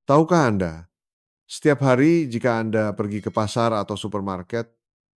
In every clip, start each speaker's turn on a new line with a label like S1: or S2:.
S1: Tahukah Anda, setiap hari jika Anda pergi ke pasar atau supermarket,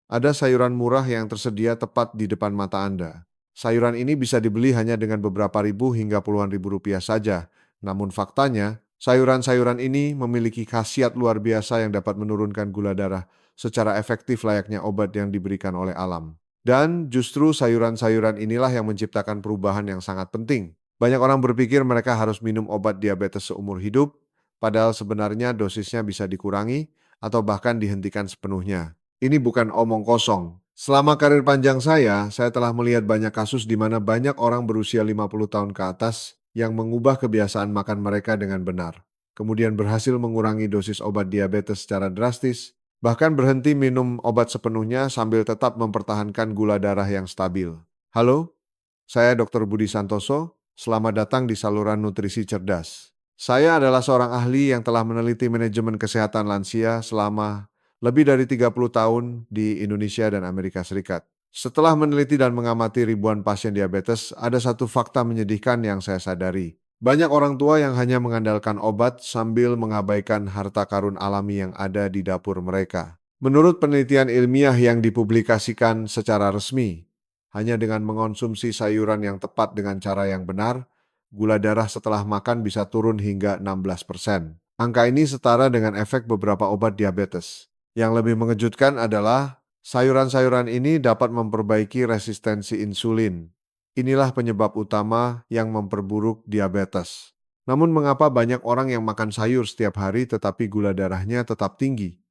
S1: ada sayuran murah yang tersedia tepat di depan mata Anda. Sayuran ini bisa dibeli hanya dengan beberapa ribu hingga puluhan ribu rupiah saja. Namun faktanya, sayuran-sayuran ini memiliki khasiat luar biasa yang dapat menurunkan gula darah secara efektif layaknya obat yang diberikan oleh alam. Dan justru sayuran-sayuran inilah yang menciptakan perubahan yang sangat penting. Banyak orang berpikir mereka harus minum obat diabetes seumur hidup, padahal sebenarnya dosisnya bisa dikurangi atau bahkan dihentikan sepenuhnya. Ini bukan omong kosong. Selama karir panjang saya telah melihat banyak kasus di mana banyak orang berusia 50 tahun ke atas yang mengubah kebiasaan makan mereka dengan benar. Kemudian berhasil mengurangi dosis obat diabetes secara drastis, bahkan berhenti minum obat sepenuhnya sambil tetap mempertahankan gula darah yang stabil. Halo, saya Dr. Budi Santoso. Selamat datang di saluran nutrisi cerdas. Saya adalah seorang ahli yang telah meneliti manajemen kesehatan lansia selama lebih dari 30 tahun di Indonesia dan Amerika Serikat. Setelah meneliti dan mengamati ribuan pasien diabetes, ada satu fakta menyedihkan yang saya sadari. Banyak orang tua yang hanya mengandalkan obat sambil mengabaikan harta karun alami yang ada di dapur mereka. Menurut penelitian ilmiah yang dipublikasikan secara resmi, hanya dengan mengonsumsi sayuran yang tepat dengan cara yang benar, gula darah setelah makan bisa turun hingga 16%. Angka ini setara dengan efek beberapa obat diabetes. Yang lebih mengejutkan adalah sayuran-sayuran ini dapat memperbaiki resistensi insulin. Inilah penyebab utama yang memperburuk diabetes. Namun mengapa banyak orang yang makan sayur setiap hari tetapi gula darahnya tetap tinggi?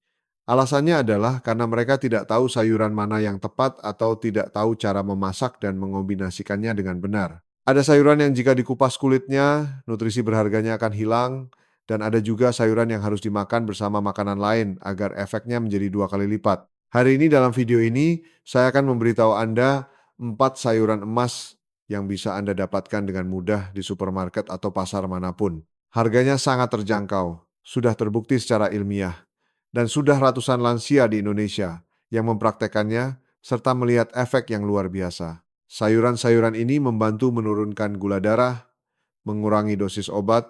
S1: Alasannya adalah karena mereka tidak tahu sayuran mana yang tepat atau tidak tahu cara memasak dan mengombinasikannya dengan benar. Ada sayuran yang jika dikupas kulitnya, nutrisi berharganya akan hilang, dan ada juga sayuran yang harus dimakan bersama makanan lain agar efeknya menjadi 2 kali lipat. Hari ini dalam video ini, saya akan memberitahu Anda 4 sayuran emas yang bisa Anda dapatkan dengan mudah di supermarket atau pasar manapun. Harganya sangat terjangkau, sudah terbukti secara ilmiah, dan sudah ratusan lansia di Indonesia yang mempraktekannya serta melihat efek yang luar biasa. Sayuran-sayuran ini membantu menurunkan gula darah, mengurangi dosis obat,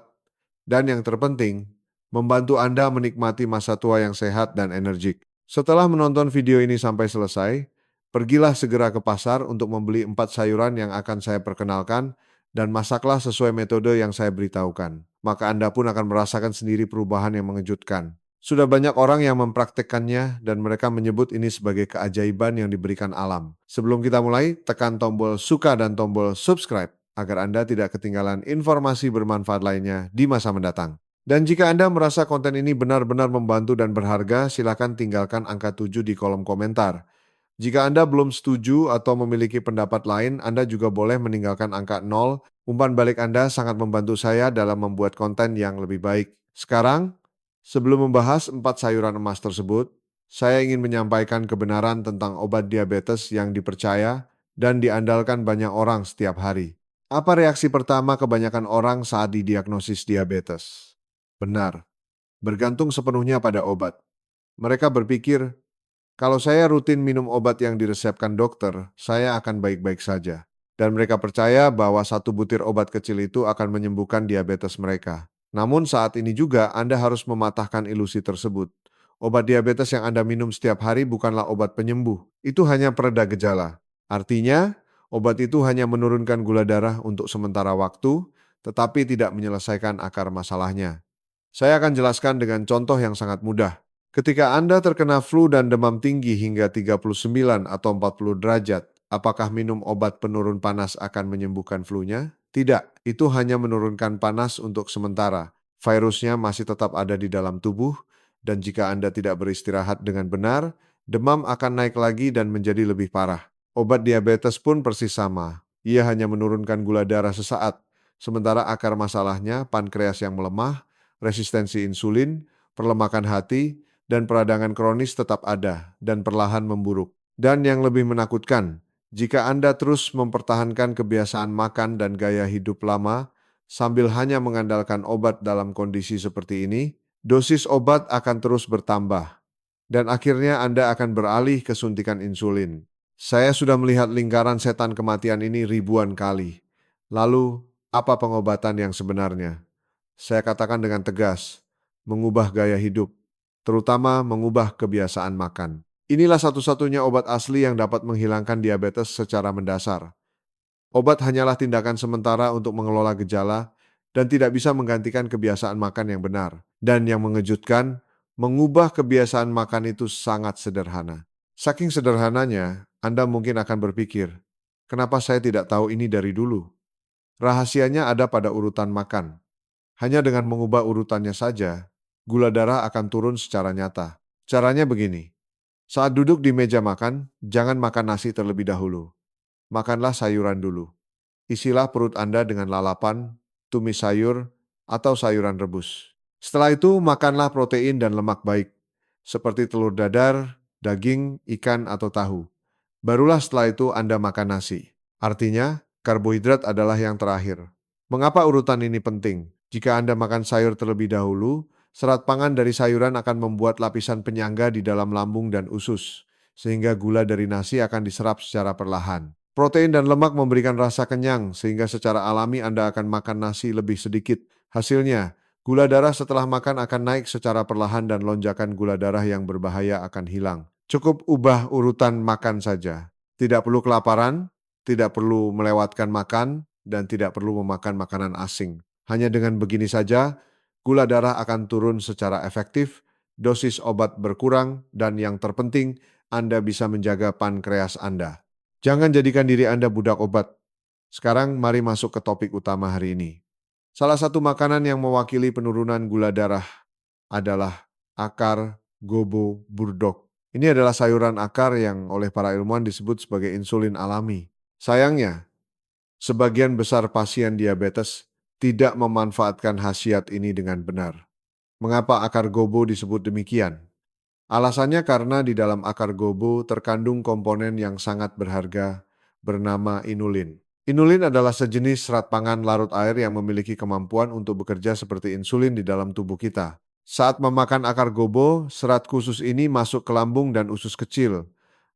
S1: dan yang terpenting, membantu Anda menikmati masa tua yang sehat dan energik. Setelah menonton video ini sampai selesai, pergilah segera ke pasar untuk membeli 4 sayuran yang akan saya perkenalkan dan masaklah sesuai metode yang saya beritahukan. Maka Anda pun akan merasakan sendiri perubahan yang mengejutkan. Sudah banyak orang yang mempraktekkannya dan mereka menyebut ini sebagai keajaiban yang diberikan alam. Sebelum kita mulai, tekan tombol suka dan tombol subscribe agar Anda tidak ketinggalan informasi bermanfaat lainnya di masa mendatang. Dan jika Anda merasa konten ini benar-benar membantu dan berharga, silakan tinggalkan angka 7 di kolom komentar. Jika Anda belum setuju atau memiliki pendapat lain, Anda juga boleh meninggalkan angka 0. Umpan balik Anda sangat membantu saya dalam membuat konten yang lebih baik. Sekarang, sebelum membahas 4 sayuran emas tersebut, saya ingin menyampaikan kebenaran tentang obat diabetes yang dipercaya dan diandalkan banyak orang setiap hari. Apa reaksi pertama kebanyakan orang saat didiagnosis diabetes? Benar, bergantung sepenuhnya pada obat. Mereka berpikir, kalau saya rutin minum obat yang diresepkan dokter, saya akan baik-baik saja. Dan mereka percaya bahwa satu butir obat kecil itu akan menyembuhkan diabetes mereka. Namun saat ini juga Anda harus mematahkan ilusi tersebut. Obat diabetes yang Anda minum setiap hari bukanlah obat penyembuh. Itu hanya pereda gejala. Artinya, obat itu hanya menurunkan gula darah untuk sementara waktu, tetapi tidak menyelesaikan akar masalahnya. Saya akan jelaskan dengan contoh yang sangat mudah. Ketika Anda terkena flu dan demam tinggi hingga 39 atau 40 derajat, apakah minum obat penurun panas akan menyembuhkan flu-nya? Tidak, itu hanya menurunkan panas untuk sementara. Virusnya masih tetap ada di dalam tubuh, dan jika Anda tidak beristirahat dengan benar, demam akan naik lagi dan menjadi lebih parah. Obat diabetes pun persis sama. Ia hanya menurunkan gula darah sesaat, sementara akar masalahnya pankreas yang melemah, resistensi insulin, perlemakan hati, dan peradangan kronis tetap ada dan perlahan memburuk. Dan yang lebih menakutkan, jika Anda terus mempertahankan kebiasaan makan dan gaya hidup lama sambil hanya mengandalkan obat dalam kondisi seperti ini, dosis obat akan terus bertambah dan akhirnya Anda akan beralih ke suntikan insulin. Saya sudah melihat lingkaran setan kematian ini ribuan kali. Lalu, apa pengobatan yang sebenarnya? Saya katakan dengan tegas, mengubah gaya hidup, terutama mengubah kebiasaan makan. Inilah satu-satunya obat asli yang dapat menghilangkan diabetes secara mendasar. Obat hanyalah tindakan sementara untuk mengelola gejala dan tidak bisa menggantikan kebiasaan makan yang benar. Dan yang mengejutkan, mengubah kebiasaan makan itu sangat sederhana. Saking sederhananya, Anda mungkin akan berpikir, kenapa saya tidak tahu ini dari dulu? Rahasianya ada pada urutan makan. Hanya dengan mengubah urutannya saja, gula darah akan turun secara nyata. Caranya begini, saat duduk di meja makan, jangan makan nasi terlebih dahulu. Makanlah sayuran dulu. Isilah perut Anda dengan lalapan, tumis sayur, atau sayuran rebus. Setelah itu, makanlah protein dan lemak baik, seperti telur dadar, daging, ikan, atau tahu. Barulah setelah itu Anda makan nasi. Artinya, karbohidrat adalah yang terakhir. Mengapa urutan ini penting? Jika Anda makan sayur terlebih dahulu, serat pangan dari sayuran akan membuat lapisan penyangga di dalam lambung dan usus, sehingga gula dari nasi akan diserap secara perlahan. Protein dan lemak memberikan rasa kenyang, sehingga secara alami Anda akan makan nasi lebih sedikit. Hasilnya, gula darah setelah makan akan naik secara perlahan dan lonjakan gula darah yang berbahaya akan hilang. Cukup ubah urutan makan saja. Tidak perlu kelaparan, tidak perlu melewatkan makan, dan tidak perlu memakan makanan asing. Hanya dengan begini saja, gula darah akan turun secara efektif, dosis obat berkurang, dan yang terpenting, Anda bisa menjaga pankreas Anda. Jangan jadikan diri Anda budak obat. Sekarang mari masuk ke topik utama hari ini. Salah satu makanan yang mewakili penurunan gula darah adalah akar gobo burdok. Ini adalah sayuran akar yang oleh para ilmuwan disebut sebagai insulin alami. Sayangnya, sebagian besar pasien diabetes tidak memanfaatkan khasiat ini dengan benar. Mengapa akar gobo disebut demikian? Alasannya karena di dalam akar gobo terkandung komponen yang sangat berharga bernama inulin. Inulin adalah sejenis serat pangan larut air yang memiliki kemampuan untuk bekerja seperti insulin di dalam tubuh kita. Saat memakan akar gobo, serat khusus ini masuk ke lambung dan usus kecil,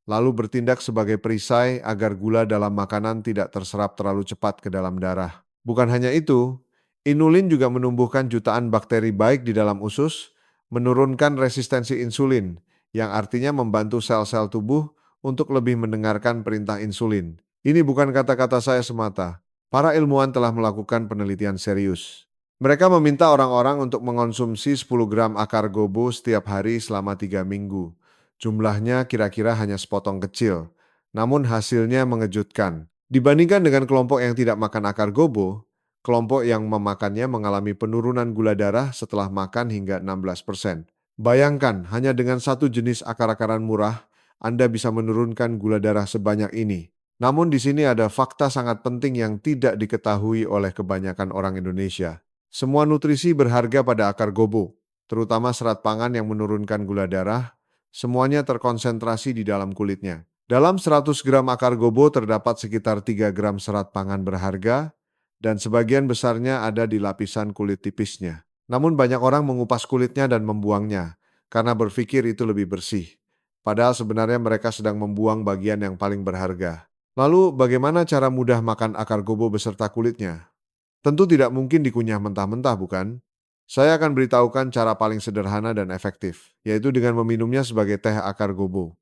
S1: lalu bertindak sebagai perisai agar gula dalam makanan tidak terserap terlalu cepat ke dalam darah. Bukan hanya itu, inulin juga menumbuhkan jutaan bakteri baik di dalam usus, menurunkan resistensi insulin, yang artinya membantu sel-sel tubuh untuk lebih mendengarkan perintah insulin. Ini bukan kata-kata saya semata. Para ilmuwan telah melakukan penelitian serius. Mereka meminta orang-orang untuk mengonsumsi 10 gram akar gobo setiap hari selama 3 minggu. Jumlahnya kira-kira hanya sepotong kecil, namun hasilnya mengejutkan. Dibandingkan dengan kelompok yang tidak makan akar gobo, kelompok yang memakannya mengalami penurunan gula darah setelah makan hingga 16%. Bayangkan, hanya dengan satu jenis akar-akaran murah, Anda bisa menurunkan gula darah sebanyak ini. Namun di sini ada fakta sangat penting yang tidak diketahui oleh kebanyakan orang Indonesia. Semua nutrisi berharga pada akar gobo, terutama serat pangan yang menurunkan gula darah, semuanya terkonsentrasi di dalam kulitnya. Dalam 100 gram akar gobo terdapat sekitar 3 gram serat pangan berharga, dan sebagian besarnya ada di lapisan kulit tipisnya. Namun banyak orang mengupas kulitnya dan membuangnya, karena berpikir itu lebih bersih. Padahal sebenarnya mereka sedang membuang bagian yang paling berharga. Lalu bagaimana cara mudah makan akar gobo beserta kulitnya? Tentu tidak mungkin dikunyah mentah-mentah, bukan? Saya akan beritahukan cara paling sederhana dan efektif, yaitu dengan meminumnya sebagai teh akar gobo.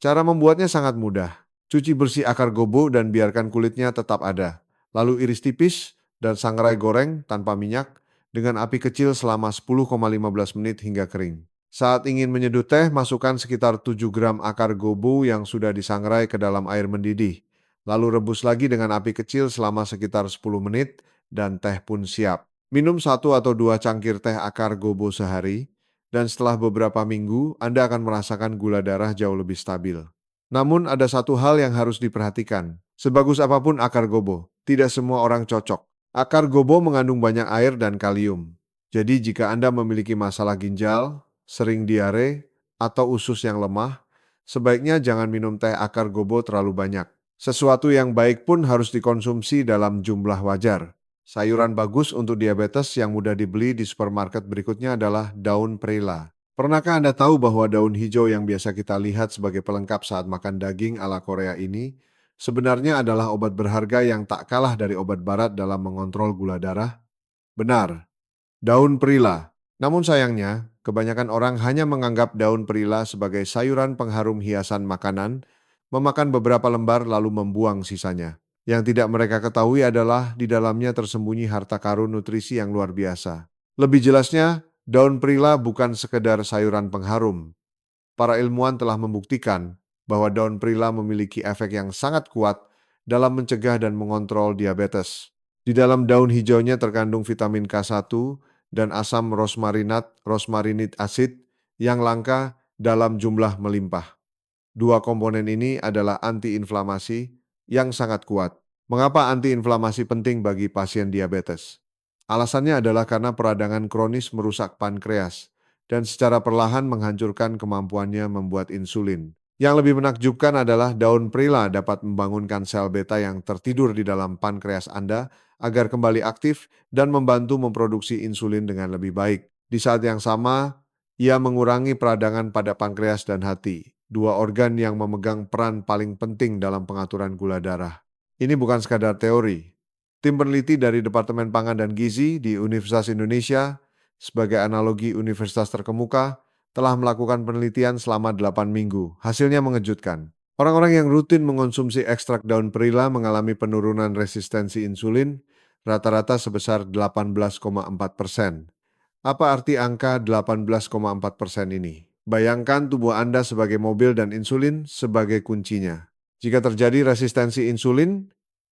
S1: Cara membuatnya sangat mudah. Cuci bersih akar gobo dan biarkan kulitnya tetap ada. Lalu iris tipis dan sangrai goreng tanpa minyak dengan api kecil selama 10,15 menit hingga kering. Saat ingin menyeduh teh, masukkan sekitar 7 gram akar gobo yang sudah disangrai ke dalam air mendidih. Lalu rebus lagi dengan api kecil selama sekitar 10 menit dan teh pun siap. Minum 1 atau 2 cangkir teh akar gobo sehari, dan setelah beberapa minggu, Anda akan merasakan gula darah jauh lebih stabil. Namun ada satu hal yang harus diperhatikan. Sebagus apapun akar gobo, tidak semua orang cocok. Akar gobo mengandung banyak air dan kalium. Jadi jika Anda memiliki masalah ginjal, sering diare, atau usus yang lemah, sebaiknya jangan minum teh akar gobo terlalu banyak. Sesuatu yang baik pun harus dikonsumsi dalam jumlah wajar. Sayuran bagus untuk diabetes yang mudah dibeli di supermarket berikutnya adalah daun perila. Pernahkah Anda tahu bahwa daun hijau yang biasa kita lihat sebagai pelengkap saat makan daging ala Korea ini sebenarnya adalah obat berharga yang tak kalah dari obat barat dalam mengontrol gula darah? Benar, daun perila. Namun sayangnya, kebanyakan orang hanya menganggap daun perila sebagai sayuran pengharum hiasan makanan, memakan beberapa lembar lalu membuang sisanya. Yang tidak mereka ketahui adalah di dalamnya tersembunyi harta karun nutrisi yang luar biasa. Lebih jelasnya, daun perila bukan sekedar sayuran pengharum. Para ilmuwan telah membuktikan bahwa daun perila memiliki efek yang sangat kuat dalam mencegah dan mengontrol diabetes. Di dalam daun hijaunya terkandung vitamin K1 dan asam rosmarinit acid yang langka dalam jumlah melimpah. Dua komponen ini adalah antiinflamasi yang sangat kuat. Mengapa antiinflamasi penting bagi pasien diabetes? Alasannya adalah karena peradangan kronis merusak pankreas dan secara perlahan menghancurkan kemampuannya membuat insulin. Yang lebih menakjubkan adalah daun perila dapat membangunkan sel beta yang tertidur di dalam pankreas Anda agar kembali aktif dan membantu memproduksi insulin dengan lebih baik. Di saat yang sama, ia mengurangi peradangan pada pankreas dan hati, dua organ yang memegang peran paling penting dalam pengaturan gula darah. Ini bukan sekadar teori. Tim peneliti dari Departemen Pangan dan Gizi di Universitas Indonesia, sebagai analogi universitas terkemuka, telah melakukan penelitian selama 8 minggu. Hasilnya mengejutkan. Orang-orang yang rutin mengonsumsi ekstrak daun perila mengalami penurunan resistensi insulin rata-rata sebesar 18,4%. Apa arti angka 18,4% ini? Bayangkan tubuh Anda sebagai mobil dan insulin sebagai kuncinya. Jika terjadi resistensi insulin,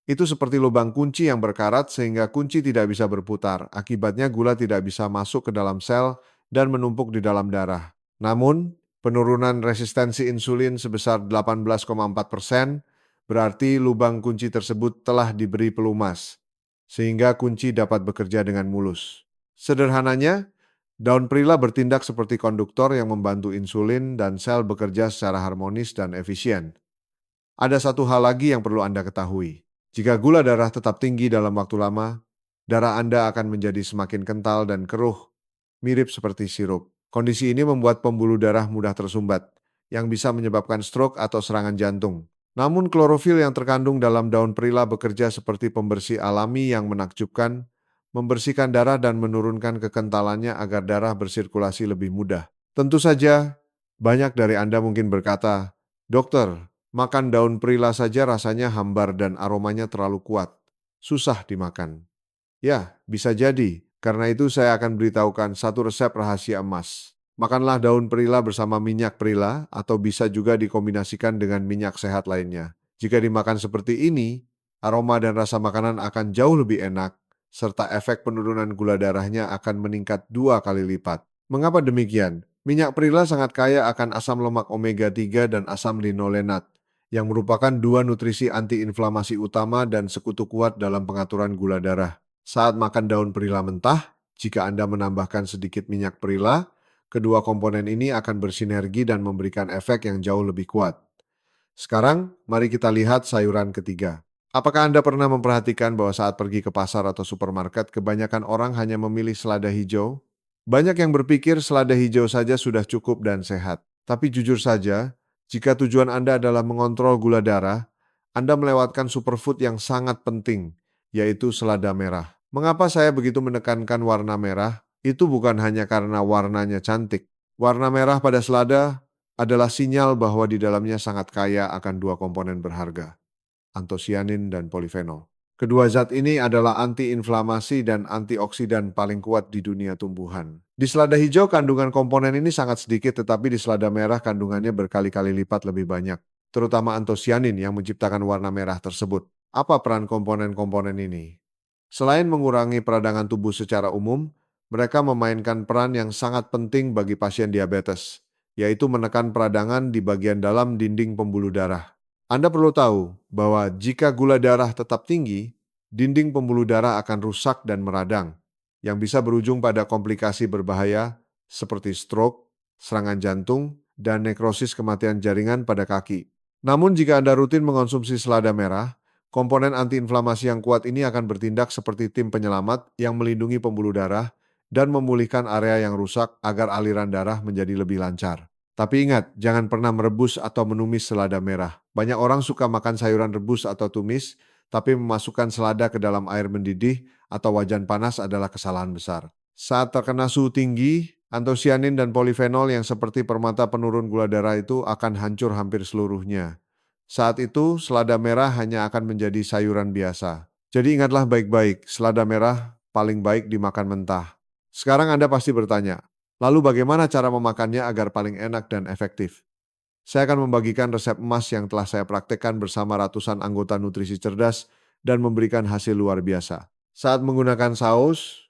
S1: itu seperti lubang kunci yang berkarat sehingga kunci tidak bisa berputar. Akibatnya gula tidak bisa masuk ke dalam sel dan menumpuk di dalam darah. Namun, penurunan resistensi insulin sebesar 18,4% berarti lubang kunci tersebut telah diberi pelumas, sehingga kunci dapat bekerja dengan mulus. Sederhananya, daun perila bertindak seperti konduktor yang membantu insulin dan sel bekerja secara harmonis dan efisien. Ada satu hal lagi yang perlu Anda ketahui. Jika gula darah tetap tinggi dalam waktu lama, darah Anda akan menjadi semakin kental dan keruh, mirip seperti sirup. Kondisi ini membuat pembuluh darah mudah tersumbat, yang bisa menyebabkan stroke atau serangan jantung. Namun klorofil yang terkandung dalam daun perila bekerja seperti pembersih alami yang menakjubkan, membersihkan darah dan menurunkan kekentalannya agar darah bersirkulasi lebih mudah. Tentu saja, banyak dari Anda mungkin berkata, "Dokter, makan daun perila saja rasanya hambar dan aromanya terlalu kuat. Susah dimakan." Ya, bisa jadi. Karena itu saya akan beritahukan satu resep rahasia emas. Makanlah daun perila bersama minyak perila atau bisa juga dikombinasikan dengan minyak sehat lainnya. Jika dimakan seperti ini, aroma dan rasa makanan akan jauh lebih enak, serta efek penurunan gula darahnya akan meningkat 2 kali lipat. Mengapa demikian? Minyak perila sangat kaya akan asam lemak omega 3 dan asam linolenat, yang merupakan dua nutrisi antiinflamasi utama dan sekutu kuat dalam pengaturan gula darah. Saat makan daun perila mentah, jika Anda menambahkan sedikit minyak perila, kedua komponen ini akan bersinergi dan memberikan efek yang jauh lebih kuat. Sekarang, mari kita lihat sayuran ketiga. Apakah Anda pernah memperhatikan bahwa saat pergi ke pasar atau supermarket, kebanyakan orang hanya memilih selada hijau? Banyak yang berpikir selada hijau saja sudah cukup dan sehat. Tapi jujur saja, jika tujuan Anda adalah mengontrol gula darah, Anda melewatkan superfood yang sangat penting, yaitu selada merah. Mengapa saya begitu menekankan warna merah? Itu bukan hanya karena warnanya cantik. Warna merah pada selada adalah sinyal bahwa di dalamnya sangat kaya akan dua komponen berharga, antosianin dan polifenol. Kedua zat ini adalah antiinflamasi dan antioksidan paling kuat di dunia tumbuhan. Di selada hijau kandungan komponen ini sangat sedikit, tetapi di selada merah kandungannya berkali-kali lipat lebih banyak, terutama antosianin yang menciptakan warna merah tersebut. Apa peran komponen-komponen ini? Selain mengurangi peradangan tubuh secara umum, mereka memainkan peran yang sangat penting bagi pasien diabetes, yaitu menekan peradangan di bagian dalam dinding pembuluh darah. Anda perlu tahu bahwa jika gula darah tetap tinggi, dinding pembuluh darah akan rusak dan meradang, yang bisa berujung pada komplikasi berbahaya seperti stroke, serangan jantung, dan nekrosis kematian jaringan pada kaki. Namun jika Anda rutin mengonsumsi selada merah, komponen antiinflamasi yang kuat ini akan bertindak seperti tim penyelamat yang melindungi pembuluh darah dan memulihkan area yang rusak agar aliran darah menjadi lebih lancar. Tapi ingat, jangan pernah merebus atau menumis selada merah. Banyak orang suka makan sayuran rebus atau tumis, tapi memasukkan selada ke dalam air mendidih atau wajan panas adalah kesalahan besar. Saat terkena suhu tinggi, antosianin dan polifenol yang seperti permata penurun gula darah itu akan hancur hampir seluruhnya. Saat itu, selada merah hanya akan menjadi sayuran biasa. Jadi ingatlah baik-baik, selada merah paling baik dimakan mentah. Sekarang Anda pasti bertanya, lalu bagaimana cara memakannya agar paling enak dan efektif? Saya akan membagikan resep emas yang telah saya praktekkan bersama ratusan anggota nutrisi cerdas dan memberikan hasil luar biasa. Saat menggunakan saus,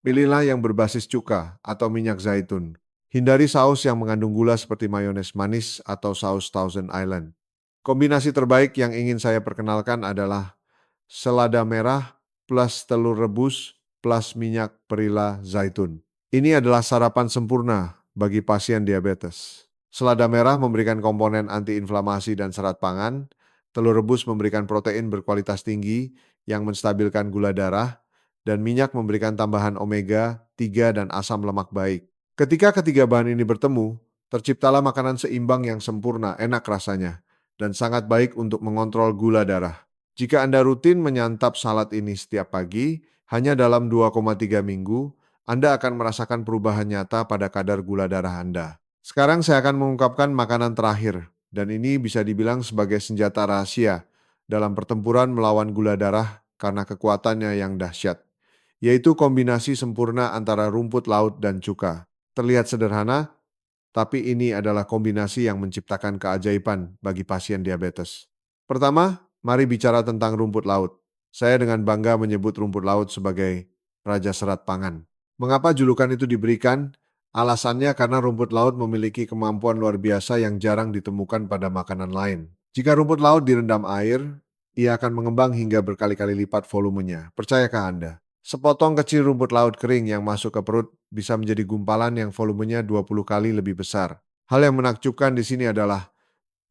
S1: pilihlah yang berbasis cuka atau minyak zaitun. Hindari saus yang mengandung gula seperti mayones manis atau saus Thousand Island. Kombinasi terbaik yang ingin saya perkenalkan adalah selada merah plus telur rebus plus minyak perila zaitun. Ini adalah sarapan sempurna bagi pasien diabetes. Selada merah memberikan komponen antiinflamasi dan serat pangan. Telur rebus memberikan protein berkualitas tinggi yang menstabilkan gula darah, dan minyak memberikan tambahan omega 3 dan asam lemak baik. Ketika ketiga bahan ini bertemu, terciptalah makanan seimbang yang sempurna, enak rasanya, dan sangat baik untuk mengontrol gula darah. Jika Anda rutin menyantap salad ini setiap pagi, hanya dalam 2,3 minggu, Anda akan merasakan perubahan nyata pada kadar gula darah Anda. Sekarang saya akan mengungkapkan makanan terakhir, dan ini bisa dibilang sebagai senjata rahasia dalam pertempuran melawan gula darah karena kekuatannya yang dahsyat, yaitu kombinasi sempurna antara rumput laut dan cuka. Terlihat sederhana, tapi ini adalah kombinasi yang menciptakan keajaiban bagi pasien diabetes. Pertama, mari bicara tentang rumput laut. Saya dengan bangga menyebut rumput laut sebagai raja serat pangan. Mengapa julukan itu diberikan? Alasannya karena rumput laut memiliki kemampuan luar biasa yang jarang ditemukan pada makanan lain. Jika rumput laut direndam air, ia akan mengembang hingga berkali-kali lipat volumenya. Percayakah Anda? Sepotong kecil rumput laut kering yang masuk ke perut bisa menjadi gumpalan yang volumenya 20 kali lebih besar. Hal yang menakjubkan di sini adalah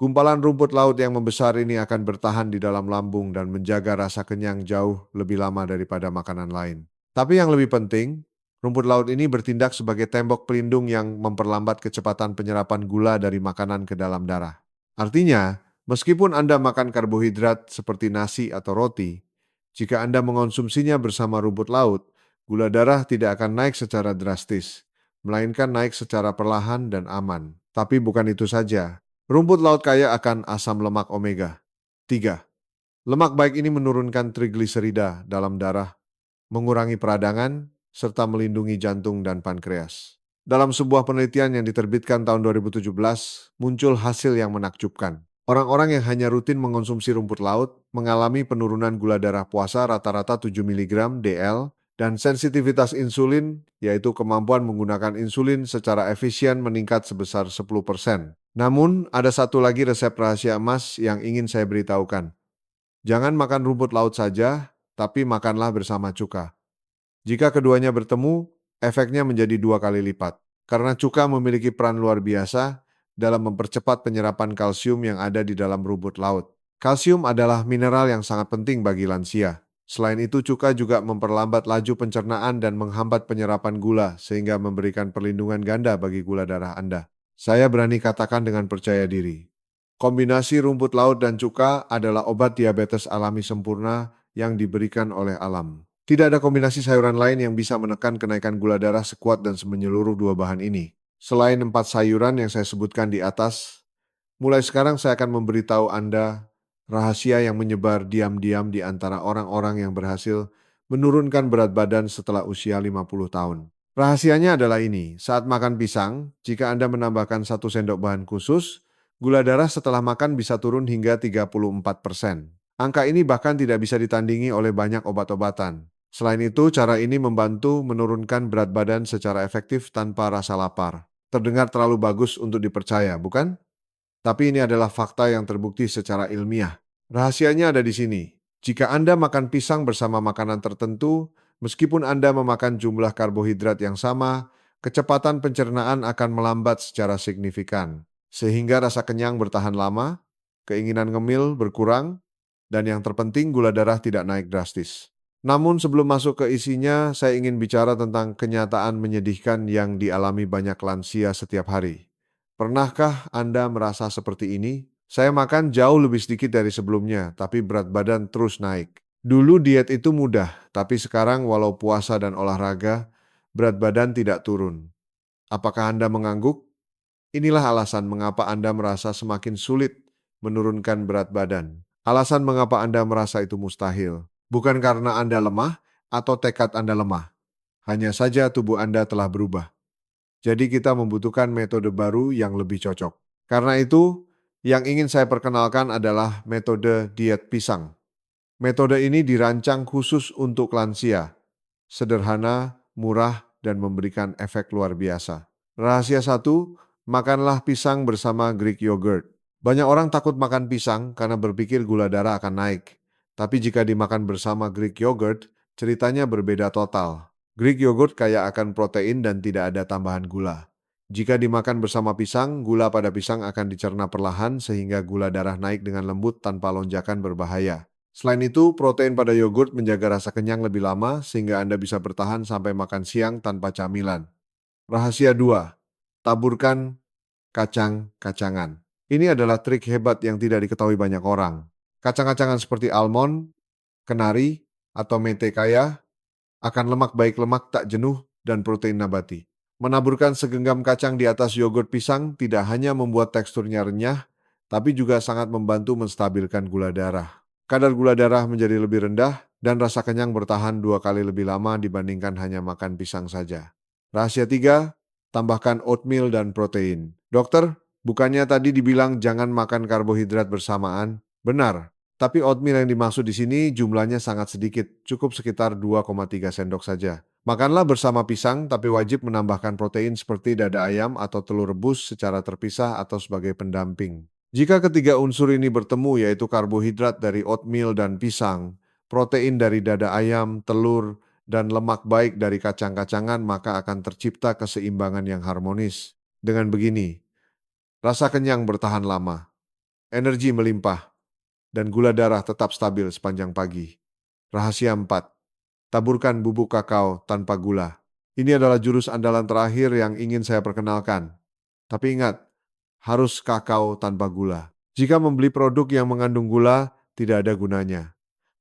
S1: gumpalan rumput laut yang membesar ini akan bertahan di dalam lambung dan menjaga rasa kenyang jauh lebih lama daripada makanan lain. Tapi yang lebih penting, rumput laut ini bertindak sebagai tembok pelindung yang memperlambat kecepatan penyerapan gula dari makanan ke dalam darah. Artinya, meskipun Anda makan karbohidrat seperti nasi atau roti, jika Anda mengonsumsinya bersama rumput laut, gula darah tidak akan naik secara drastis, melainkan naik secara perlahan dan aman. Tapi bukan itu saja. Rumput laut kaya akan asam lemak omega 3. Lemak baik ini menurunkan trigliserida dalam darah, mengurangi peradangan, serta melindungi jantung dan pankreas. Dalam sebuah penelitian yang diterbitkan tahun 2017, muncul hasil yang menakjubkan. Orang-orang yang hanya rutin mengonsumsi rumput laut mengalami penurunan gula darah puasa rata-rata 7 mg DL dan sensitivitas insulin, yaitu kemampuan menggunakan insulin secara efisien meningkat sebesar 10%. Namun, ada satu lagi resep rahasia emas yang ingin saya beritahukan. Jangan makan rumput laut saja, tapi makanlah bersama cuka. Jika keduanya bertemu, efeknya menjadi 2 kali lipat. Karena cuka memiliki peran luar biasa dalam mempercepat penyerapan kalsium yang ada di dalam rumput laut. Kalsium adalah mineral yang sangat penting bagi lansia. Selain itu, cuka juga memperlambat laju pencernaan dan menghambat penyerapan gula sehingga memberikan perlindungan ganda bagi gula darah Anda. Saya berani katakan dengan percaya diri. Kombinasi rumput laut dan cuka adalah obat diabetes alami sempurna yang diberikan oleh alam. Tidak ada kombinasi sayuran lain yang bisa menekan kenaikan gula darah sekuat dan semenyeluruh dua bahan ini. Selain 4 sayuran yang saya sebutkan di atas, mulai sekarang saya akan memberitahu Anda rahasia yang menyebar diam-diam di antara orang-orang yang berhasil menurunkan berat badan setelah usia 50 tahun. Rahasianya adalah ini, saat makan pisang, jika Anda menambahkan 1 sendok bahan khusus, gula darah setelah makan bisa turun hingga 34%. Angka ini bahkan tidak bisa ditandingi oleh banyak obat-obatan. Selain itu, cara ini membantu menurunkan berat badan secara efektif tanpa rasa lapar. Terdengar terlalu bagus untuk dipercaya, bukan? Tapi ini adalah fakta yang terbukti secara ilmiah. Rahasianya ada di sini. Jika Anda makan pisang bersama makanan tertentu, meskipun Anda memakan jumlah karbohidrat yang sama, kecepatan pencernaan akan melambat secara signifikan. Sehingga rasa kenyang bertahan lama, keinginan ngemil berkurang, dan yang terpenting gula darah tidak naik drastis. Namun sebelum masuk ke isinya, saya ingin bicara tentang kenyataan menyedihkan yang dialami banyak lansia setiap hari. Pernahkah Anda merasa seperti ini? Saya makan jauh lebih sedikit dari sebelumnya, tapi berat badan terus naik. Dulu diet itu mudah, tapi sekarang walau puasa dan olahraga, berat badan tidak turun. Apakah Anda mengangguk? Inilah alasan mengapa Anda merasa semakin sulit menurunkan berat badan. Alasan mengapa Anda merasa itu mustahil. Bukan karena Anda lemah atau tekad Anda lemah. Hanya saja tubuh Anda telah berubah. Jadi kita membutuhkan metode baru yang lebih cocok. Karena itu, yang ingin saya perkenalkan adalah metode diet pisang. Metode ini dirancang khusus untuk lansia, sederhana, murah, dan memberikan efek luar biasa. Rahasia satu, makanlah pisang bersama Greek yogurt. Banyak orang takut makan pisang karena berpikir gula darah akan naik. Tapi jika dimakan bersama Greek yogurt, ceritanya berbeda total. Greek yogurt kaya akan protein dan tidak ada tambahan gula. Jika dimakan bersama pisang, gula pada pisang akan dicerna perlahan sehingga gula darah naik dengan lembut tanpa lonjakan berbahaya. Selain itu, protein pada yogurt menjaga rasa kenyang lebih lama sehingga Anda bisa bertahan sampai makan siang tanpa camilan. Rahasia 2. Taburkan kacang-kacangan. Ini adalah trik hebat yang tidak diketahui banyak orang. Kacang-kacangan seperti almond, kenari, atau mente kaya akan lemak baik lemak tak jenuh dan protein nabati. Menaburkan segenggam kacang di atas yogurt pisang tidak hanya membuat teksturnya renyah, tapi juga sangat membantu menstabilkan gula darah. Kadar gula darah menjadi lebih rendah dan rasa kenyang bertahan 2 kali lebih lama dibandingkan hanya makan pisang saja. Rahasia 3, tambahkan oatmeal dan protein. Dokter, bukannya tadi dibilang jangan makan karbohidrat bersamaan? Benar, tapi oatmeal yang dimaksud di sini jumlahnya sangat sedikit, cukup sekitar 2,3 sendok saja. Makanlah bersama pisang, tapi wajib menambahkan protein seperti dada ayam atau telur rebus secara terpisah atau sebagai pendamping. Jika ketiga unsur ini bertemu, yaitu karbohidrat dari oatmeal dan pisang, protein dari dada ayam, telur, dan lemak baik dari kacang-kacangan, maka akan tercipta keseimbangan yang harmonis. Dengan begini, rasa kenyang bertahan lama, energi melimpah, dan gula darah tetap stabil sepanjang pagi. Rahasia 4. Taburkan bubuk kakao tanpa gula. Ini adalah jurus andalan terakhir yang ingin saya perkenalkan. Tapi ingat, harus kakao tanpa gula. Jika membeli produk yang mengandung gula, tidak ada gunanya.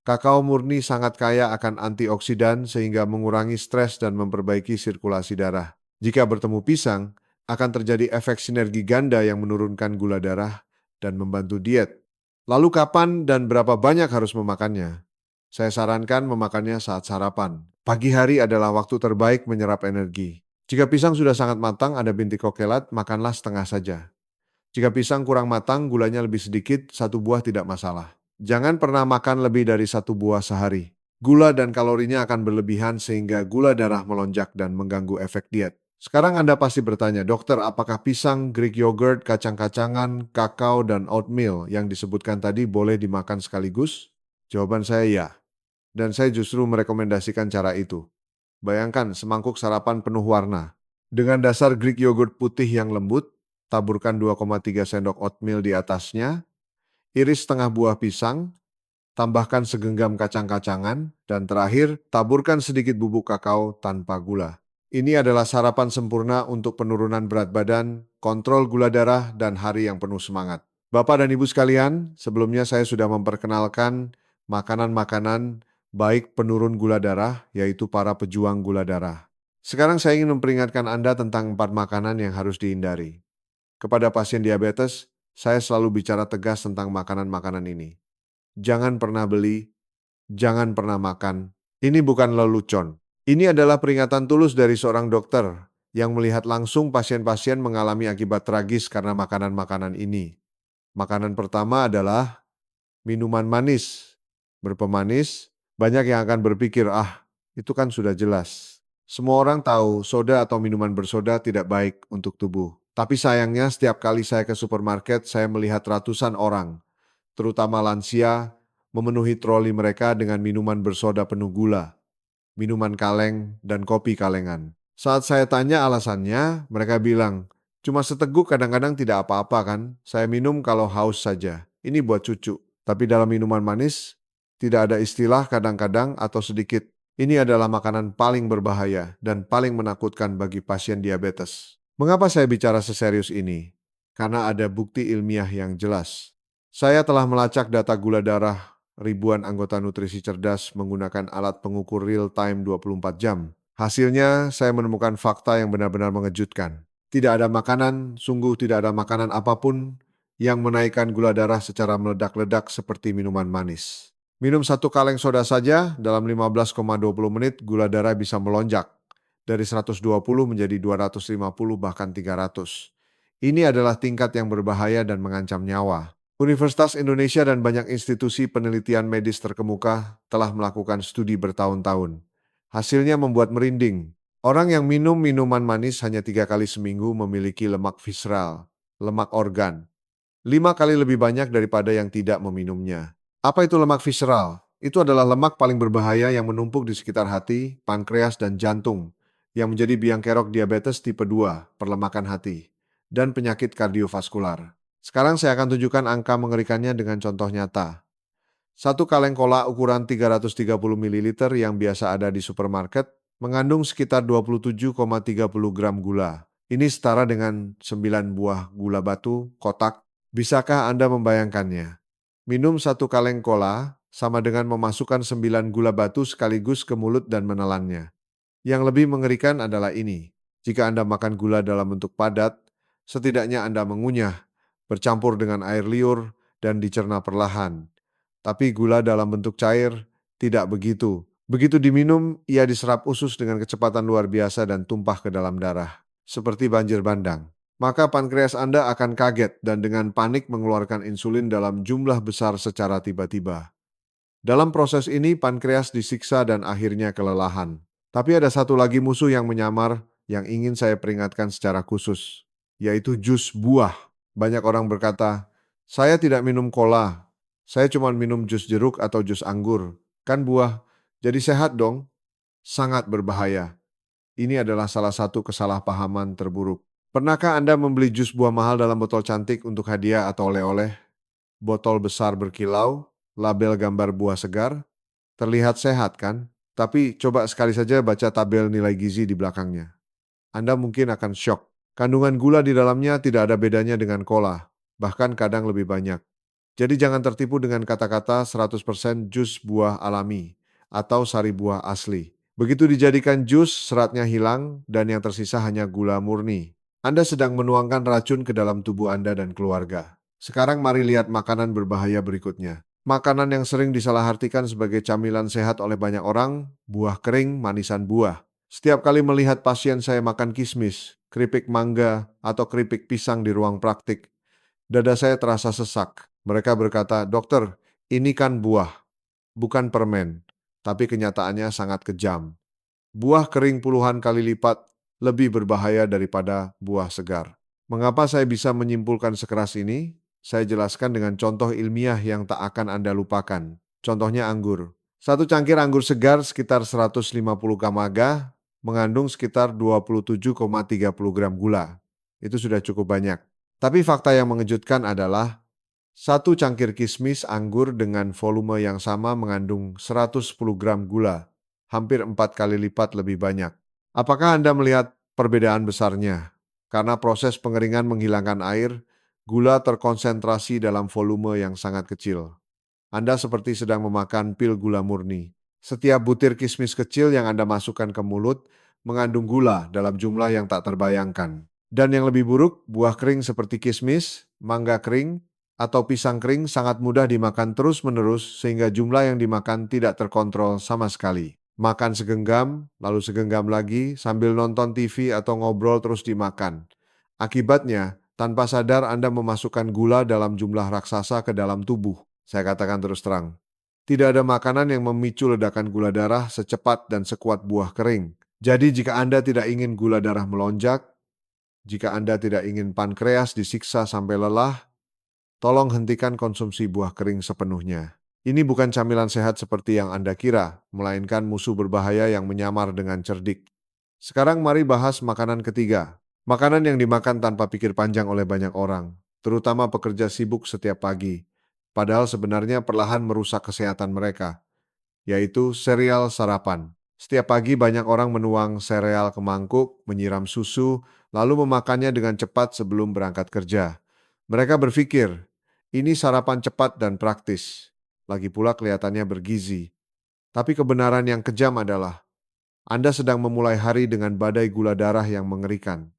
S1: Kakao murni sangat kaya akan antioksidan sehingga mengurangi stres dan memperbaiki sirkulasi darah. Jika bertemu pisang, akan terjadi efek sinergi ganda yang menurunkan gula darah dan membantu diet. Lalu kapan dan berapa banyak harus memakannya? Saya sarankan memakannya saat sarapan. Pagi hari adalah waktu terbaik menyerap energi. Jika pisang sudah sangat matang, ada bintik kokelat, makanlah setengah saja. Jika pisang kurang matang, gulanya lebih sedikit, 1 buah tidak masalah. Jangan pernah makan lebih dari 1 buah sehari. Gula dan kalorinya akan berlebihan sehingga gula darah melonjak dan mengganggu efek diet. Sekarang Anda pasti bertanya, dokter, apakah pisang, Greek yogurt, kacang-kacangan, kakao, dan oatmeal yang disebutkan tadi boleh dimakan sekaligus? Jawaban saya ya, dan saya justru merekomendasikan cara itu. Bayangkan semangkuk sarapan penuh warna. Dengan dasar Greek yogurt putih yang lembut, taburkan 2,3 sendok oatmeal di atasnya, iris setengah buah pisang, tambahkan segenggam kacang-kacangan, dan terakhir, taburkan sedikit bubuk kakao tanpa gula. Ini adalah sarapan sempurna untuk penurunan berat badan, kontrol gula darah, dan hari yang penuh semangat. Bapak dan Ibu sekalian, sebelumnya saya sudah memperkenalkan makanan-makanan baik penurun gula darah, yaitu para pejuang gula darah. Sekarang saya ingin memperingatkan Anda tentang 4 makanan yang harus dihindari. Kepada pasien diabetes, saya selalu bicara tegas tentang makanan-makanan ini. Jangan pernah beli, jangan pernah makan. Ini bukan lelucon. Ini adalah peringatan tulus dari seorang dokter yang melihat langsung pasien-pasien mengalami akibat tragis karena makanan-makanan ini. Makanan pertama adalah minuman manis. Berpemanis, banyak yang akan berpikir, itu kan sudah jelas. Semua orang tahu soda atau minuman bersoda tidak baik untuk tubuh. Tapi sayangnya setiap kali saya ke supermarket, saya melihat ratusan orang, terutama lansia, memenuhi troli mereka dengan minuman bersoda penuh gula, minuman kaleng, dan kopi kalengan. Saat saya tanya alasannya, mereka bilang, cuma seteguk kadang-kadang tidak apa-apa kan, saya minum kalau haus saja. Ini buat cucu. Tapi dalam minuman manis, tidak ada istilah kadang-kadang atau sedikit. Ini adalah makanan paling berbahaya dan paling menakutkan bagi pasien diabetes. Mengapa saya bicara seserius ini? Karena ada bukti ilmiah yang jelas. Saya telah melacak data gula darah ribuan anggota nutrisi cerdas menggunakan alat pengukur real time 24 jam. Hasilnya, saya menemukan fakta yang benar-benar mengejutkan. Tidak ada makanan, sungguh tidak ada makanan apapun yang menaikkan gula darah secara meledak-ledak seperti minuman manis. Minum satu kaleng soda saja, dalam 15,20 menit gula darah bisa melonjak dari 120 menjadi 250 bahkan 300. Ini adalah tingkat yang berbahaya dan mengancam nyawa. Universitas Indonesia dan banyak institusi penelitian medis terkemuka telah melakukan studi bertahun-tahun. Hasilnya membuat merinding. Orang yang minum minuman manis hanya 3 kali seminggu memiliki lemak visceral, lemak organ, 5 kali lebih banyak daripada yang tidak meminumnya. Apa itu lemak visceral? Itu adalah lemak paling berbahaya yang menumpuk di sekitar hati, pankreas, dan jantung, yang menjadi biang kerok diabetes tipe 2, perlemakan hati, dan penyakit kardiovaskular. Sekarang saya akan tunjukkan angka mengerikannya dengan contoh nyata. Satu kaleng cola ukuran 330 ml yang biasa ada di supermarket mengandung sekitar 27,30 gram gula. Ini setara dengan 9 buah gula batu kotak. Bisakah Anda membayangkannya? Minum satu kaleng cola sama dengan memasukkan 9 gula batu sekaligus ke mulut dan menelannya. Yang lebih mengerikan adalah ini. Jika Anda makan gula dalam bentuk padat, setidaknya Anda mengunyah, bercampur dengan air liur, dan dicerna perlahan. Tapi gula dalam bentuk cair tidak begitu. Begitu diminum, ia diserap usus dengan kecepatan luar biasa dan tumpah ke dalam darah, seperti banjir bandang. Maka pankreas Anda akan kaget dan dengan panik mengeluarkan insulin dalam jumlah besar secara tiba-tiba. Dalam proses ini, pankreas disiksa dan akhirnya kelelahan. Tapi ada satu lagi musuh yang menyamar yang ingin saya peringatkan secara khusus, yaitu jus buah. Banyak orang berkata, saya tidak minum cola, saya cuma minum jus jeruk atau jus anggur. Kan buah, jadi sehat dong. Sangat berbahaya. Ini adalah salah satu kesalahpahaman terburuk. Pernahkah Anda membeli jus buah mahal dalam botol cantik untuk hadiah atau oleh-oleh? Botol besar berkilau, label gambar buah segar, terlihat sehat kan? Tapi coba sekali saja baca tabel nilai gizi di belakangnya. Anda mungkin akan syok. Kandungan gula di dalamnya tidak ada bedanya dengan cola, bahkan kadang lebih banyak. Jadi jangan tertipu dengan kata-kata 100% jus buah alami atau sari buah asli. Begitu dijadikan jus, seratnya hilang dan yang tersisa hanya gula murni. Anda sedang menuangkan racun ke dalam tubuh Anda dan keluarga. Sekarang mari lihat makanan berbahaya berikutnya. Makanan yang sering disalahartikan sebagai camilan sehat oleh banyak orang, buah kering, manisan buah. Setiap kali melihat pasien saya makan kismis, keripik mangga, atau keripik pisang di ruang praktik, dada saya terasa sesak. Mereka berkata, dokter, ini kan buah, bukan permen. Tapi kenyataannya sangat kejam. Buah kering puluhan kali lipat lebih berbahaya daripada buah segar. Mengapa saya bisa menyimpulkan sekeras ini? Saya jelaskan dengan contoh ilmiah yang tak akan Anda lupakan. Contohnya anggur. Satu cangkir anggur segar sekitar 150 kamaga mengandung sekitar 27,30 gram gula. Itu sudah cukup banyak. Tapi fakta yang mengejutkan adalah satu cangkir kismis anggur dengan volume yang sama mengandung 110 gram gula, hampir 4 kali lipat lebih banyak. Apakah Anda melihat perbedaan besarnya? Karena proses pengeringan menghilangkan air, gula terkonsentrasi dalam volume yang sangat kecil. Anda seperti sedang memakan pil gula murni. Setiap butir kismis kecil yang Anda masukkan ke mulut mengandung gula dalam jumlah yang tak terbayangkan. Dan yang lebih buruk, buah kering seperti kismis, mangga kering, atau pisang kering sangat mudah dimakan terus-menerus sehingga jumlah yang dimakan tidak terkontrol sama sekali. Makan segenggam, lalu segenggam lagi sambil nonton TV atau ngobrol terus dimakan. Akibatnya, tanpa sadar Anda memasukkan gula dalam jumlah raksasa ke dalam tubuh. Saya katakan terus terang, tidak ada makanan yang memicu ledakan gula darah secepat dan sekuat buah kering. Jadi jika Anda tidak ingin gula darah melonjak, jika Anda tidak ingin pankreas disiksa sampai lelah, tolong hentikan konsumsi buah kering sepenuhnya. Ini bukan camilan sehat seperti yang Anda kira, melainkan musuh berbahaya yang menyamar dengan cerdik. Sekarang mari bahas makanan ketiga. Makanan yang dimakan tanpa pikir panjang oleh banyak orang, terutama pekerja sibuk setiap pagi. Padahal sebenarnya perlahan merusak kesehatan mereka, yaitu sereal sarapan. Setiap pagi banyak orang menuang sereal ke mangkuk, menyiram susu, lalu memakannya dengan cepat sebelum berangkat kerja. Mereka berpikir, ini sarapan cepat dan praktis. Lagi pula kelihatannya bergizi. Tapi kebenaran yang kejam adalah, Anda sedang memulai hari dengan badai gula darah yang mengerikan.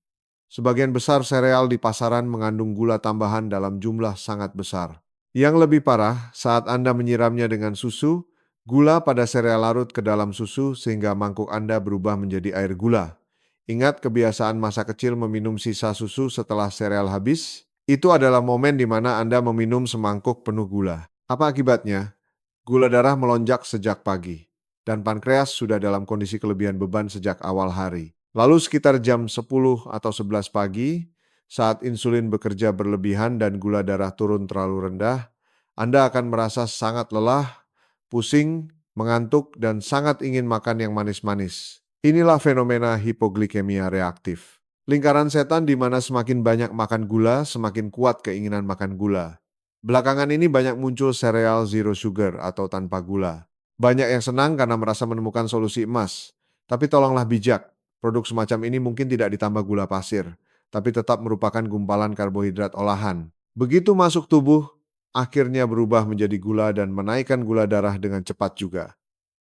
S1: Sebagian besar sereal di pasaran mengandung gula tambahan dalam jumlah sangat besar. Yang lebih parah, saat Anda menyiramnya dengan susu, gula pada sereal larut ke dalam susu sehingga mangkuk Anda berubah menjadi air gula. Ingat kebiasaan masa kecil meminum sisa susu setelah sereal habis? Itu adalah momen di mana Anda meminum semangkuk penuh gula. Apa akibatnya? Gula darah melonjak sejak pagi, dan pankreas sudah dalam kondisi kelebihan beban sejak awal hari. Lalu sekitar jam 10 atau 11 pagi, saat insulin bekerja berlebihan dan gula darah turun terlalu rendah, Anda akan merasa sangat lelah, pusing, mengantuk, dan sangat ingin makan yang manis-manis. Inilah fenomena hipoglikemia reaktif. Lingkaran setan di mana semakin banyak makan gula, semakin kuat keinginan makan gula. Belakangan ini banyak muncul sereal zero sugar atau tanpa gula. Banyak yang senang karena merasa menemukan solusi emas. Tapi tolonglah bijak, produk semacam ini mungkin tidak ditambah gula pasir, tapi tetap merupakan gumpalan karbohidrat olahan. Begitu masuk tubuh, akhirnya berubah menjadi gula dan menaikkan gula darah dengan cepat juga.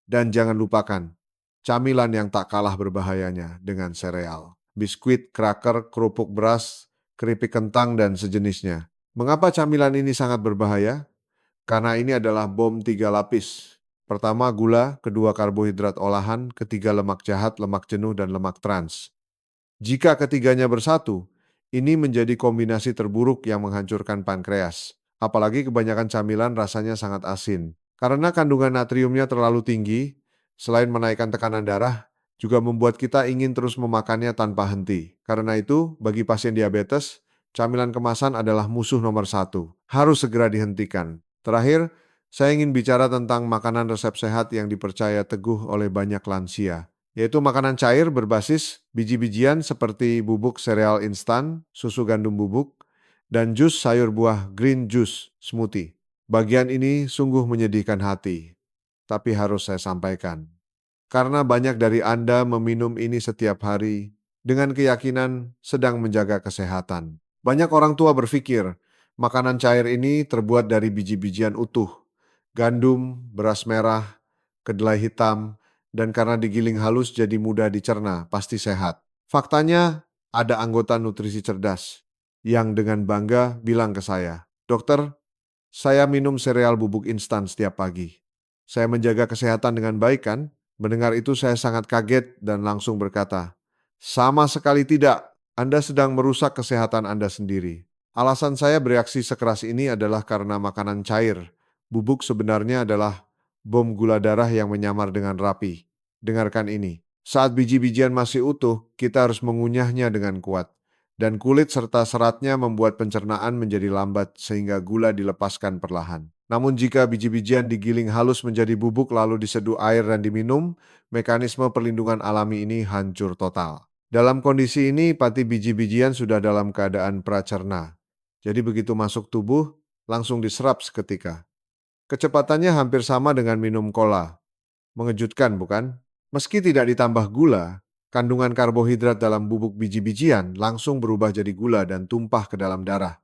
S1: Dan jangan lupakan, camilan yang tak kalah berbahayanya dengan sereal. Biskuit, kraker, kerupuk beras, keripik kentang, dan sejenisnya. Mengapa camilan ini sangat berbahaya? Karena ini adalah bom 3 lapis. Pertama gula, kedua karbohidrat olahan, ketiga lemak jahat, lemak jenuh, dan lemak trans. Jika ketiganya bersatu, ini menjadi kombinasi terburuk yang menghancurkan pankreas. Apalagi kebanyakan camilan rasanya sangat asin. Karena kandungan natriumnya terlalu tinggi, selain menaikkan tekanan darah, juga membuat kita ingin terus memakannya tanpa henti. Karena itu, bagi pasien diabetes, camilan kemasan adalah musuh nomor 1. Harus segera dihentikan. Terakhir, saya ingin bicara tentang makanan resep sehat yang dipercaya teguh oleh banyak lansia, yaitu makanan cair berbasis biji-bijian seperti bubuk sereal instan, susu gandum bubuk, dan jus sayur buah green juice smoothie. Bagian ini sungguh menyedihkan hati, tapi harus saya sampaikan. Karena banyak dari Anda meminum ini setiap hari dengan keyakinan sedang menjaga kesehatan. Banyak orang tua berpikir, makanan cair ini terbuat dari biji-bijian utuh, gandum, beras merah, kedelai hitam, dan karena digiling halus jadi mudah dicerna, pasti sehat. Faktanya, ada anggota nutrisi cerdas yang dengan bangga bilang ke saya, "Dokter, saya minum sereal bubuk instan setiap pagi. Saya menjaga kesehatan dengan baik kan?" Mendengar itu saya sangat kaget dan langsung berkata, "Sama sekali tidak. Anda sedang merusak kesehatan Anda sendiri." Alasan saya bereaksi sekeras ini adalah karena makanan cair. Bubuk sebenarnya adalah bom gula darah yang menyamar dengan rapi. Dengarkan ini. Saat biji-bijian masih utuh, kita harus mengunyahnya dengan kuat. Dan kulit serta seratnya membuat pencernaan menjadi lambat sehingga gula dilepaskan perlahan. Namun jika biji-bijian digiling halus menjadi bubuk lalu diseduh air dan diminum, mekanisme perlindungan alami ini hancur total. Dalam kondisi ini, pati biji-bijian sudah dalam keadaan pracerna. Jadi begitu masuk tubuh, langsung diserap seketika. Kecepatannya hampir sama dengan minum cola. Mengejutkan bukan? Meski tidak ditambah gula, kandungan karbohidrat dalam bubuk biji-bijian langsung berubah jadi gula dan tumpah ke dalam darah.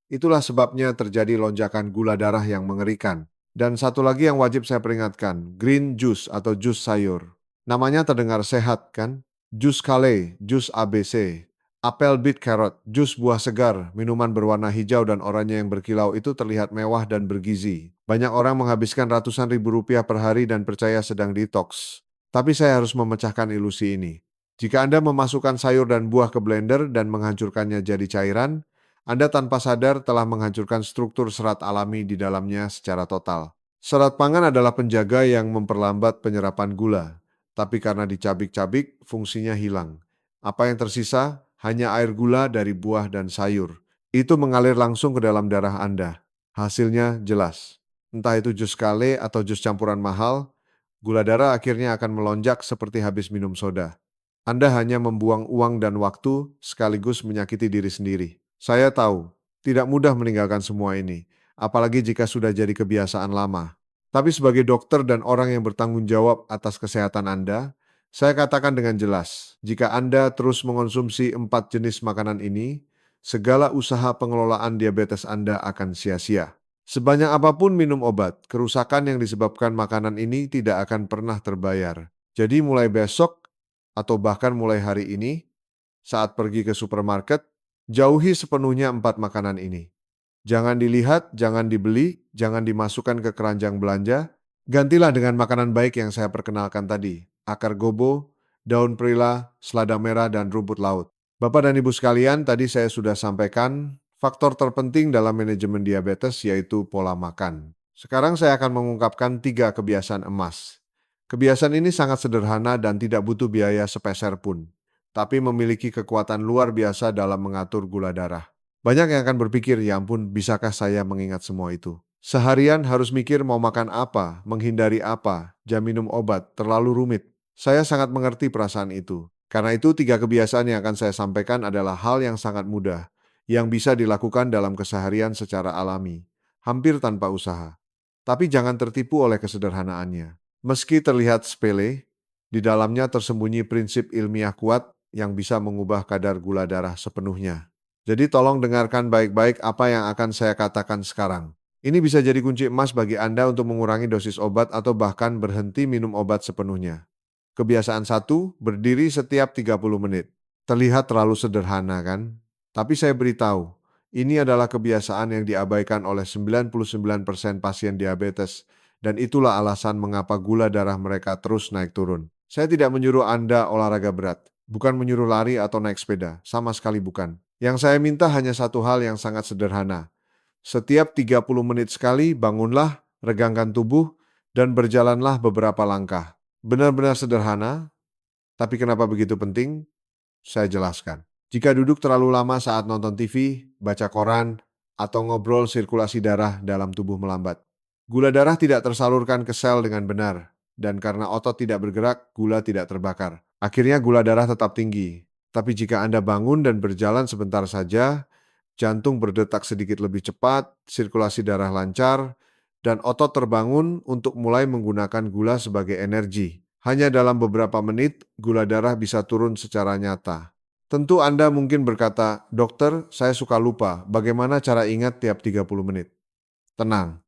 S1: Itulah sebabnya terjadi lonjakan gula darah yang mengerikan. Dan satu lagi yang wajib saya peringatkan, green juice atau jus sayur. Namanya terdengar sehat kan? Jus kale, jus ABC, apel beet carrot, jus buah segar, minuman berwarna hijau dan oranye yang berkilau itu terlihat mewah dan bergizi. Banyak orang menghabiskan ratusan ribu rupiah per hari dan percaya sedang detox. Tapi saya harus memecahkan ilusi ini. Jika Anda memasukkan sayur dan buah ke blender dan menghancurkannya jadi cairan, Anda tanpa sadar telah menghancurkan struktur serat alami di dalamnya secara total. Serat pangan adalah penjaga yang memperlambat penyerapan gula, tapi karena dicabik-cabik, fungsinya hilang. Apa yang tersisa? Hanya air gula dari buah dan sayur. Itu mengalir langsung ke dalam darah Anda. Hasilnya jelas. Entah itu jus kale atau jus campuran mahal, gula darah akhirnya akan melonjak seperti habis minum soda. Anda hanya membuang uang dan waktu sekaligus menyakiti diri sendiri. Saya tahu, tidak mudah meninggalkan semua ini, apalagi jika sudah jadi kebiasaan lama. Tapi sebagai dokter dan orang yang bertanggung jawab atas kesehatan Anda, saya katakan dengan jelas, jika Anda terus mengonsumsi 4 jenis makanan ini, segala usaha pengelolaan diabetes Anda akan sia-sia. Sebanyak apapun minum obat, kerusakan yang disebabkan makanan ini tidak akan pernah terbayar. Jadi mulai besok, atau bahkan mulai hari ini, saat pergi ke supermarket, jauhi sepenuhnya 4 makanan ini. Jangan dilihat, jangan dibeli, jangan dimasukkan ke keranjang belanja. Gantilah dengan makanan baik yang saya perkenalkan tadi. Akar gobo, daun perila, selada merah, dan rumput laut. Bapak dan Ibu sekalian, tadi saya sudah sampaikan faktor terpenting dalam manajemen diabetes yaitu pola makan. Sekarang saya akan mengungkapkan 3 kebiasaan emas. Kebiasaan ini sangat sederhana dan tidak butuh biaya sepeser pun, tapi memiliki kekuatan luar biasa dalam mengatur gula darah. Banyak yang akan berpikir, ya ampun, bisakah saya mengingat semua itu? Seharian harus mikir mau makan apa, menghindari apa, jam minum obat, terlalu rumit. Saya sangat mengerti perasaan itu. Karena itu 3 kebiasaan yang akan saya sampaikan adalah hal yang sangat mudah, yang bisa dilakukan dalam keseharian secara alami, hampir tanpa usaha. Tapi jangan tertipu oleh kesederhanaannya. Meski terlihat sepele, di dalamnya tersembunyi prinsip ilmiah kuat yang bisa mengubah kadar gula darah sepenuhnya. Jadi tolong dengarkan baik-baik apa yang akan saya katakan sekarang. Ini bisa jadi kunci emas bagi Anda untuk mengurangi dosis obat atau bahkan berhenti minum obat sepenuhnya. Kebiasaan 1, berdiri setiap 30 menit. Terlihat terlalu sederhana kan? Tapi saya beritahu, ini adalah kebiasaan yang diabaikan oleh 99% pasien diabetes, dan itulah alasan mengapa gula darah mereka terus naik turun. Saya tidak menyuruh Anda olahraga berat, bukan menyuruh lari atau naik sepeda, sama sekali bukan. Yang saya minta hanya satu hal yang sangat sederhana. Setiap 30 menit sekali bangunlah, regangkan tubuh, dan berjalanlah beberapa langkah. Benar-benar sederhana, tapi kenapa begitu penting? Saya jelaskan. Jika duduk terlalu lama saat nonton TV, baca koran, atau ngobrol, sirkulasi darah dalam tubuh melambat. Gula darah tidak tersalurkan ke sel dengan benar, dan karena otot tidak bergerak, gula tidak terbakar. Akhirnya gula darah tetap tinggi. Tapi jika Anda bangun dan berjalan sebentar saja, jantung berdetak sedikit lebih cepat, sirkulasi darah lancar, dan otot terbangun untuk mulai menggunakan gula sebagai energi. Hanya dalam beberapa menit, gula darah bisa turun secara nyata. Tentu Anda mungkin berkata, "Dokter, saya suka lupa. Bagaimana cara ingat tiap 30 menit?" Tenang,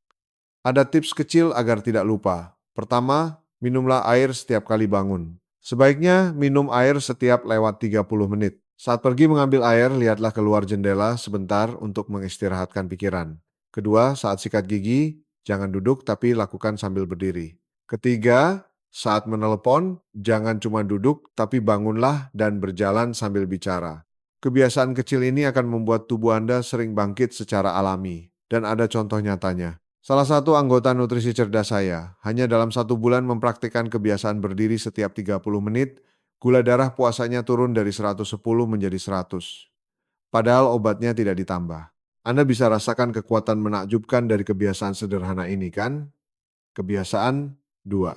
S1: ada tips kecil agar tidak lupa. Pertama, minumlah air setiap kali bangun. Sebaiknya minum air setiap lewat 30 menit. Saat pergi mengambil air, lihatlah keluar jendela sebentar untuk mengistirahatkan pikiran. Kedua, saat sikat gigi, jangan duduk tapi lakukan sambil berdiri. Ketiga, saat menelepon, jangan cuma duduk tapi bangunlah dan berjalan sambil bicara. Kebiasaan kecil ini akan membuat tubuh Anda sering bangkit secara alami, dan ada contoh nyatanya. Salah satu anggota nutrisi cerdas saya, hanya dalam 1 bulan mempraktikkan kebiasaan berdiri setiap 30 menit, gula darah puasanya turun dari 110 menjadi 100. Padahal obatnya tidak ditambah. Anda bisa rasakan kekuatan menakjubkan dari kebiasaan sederhana ini kan? Kebiasaan 2.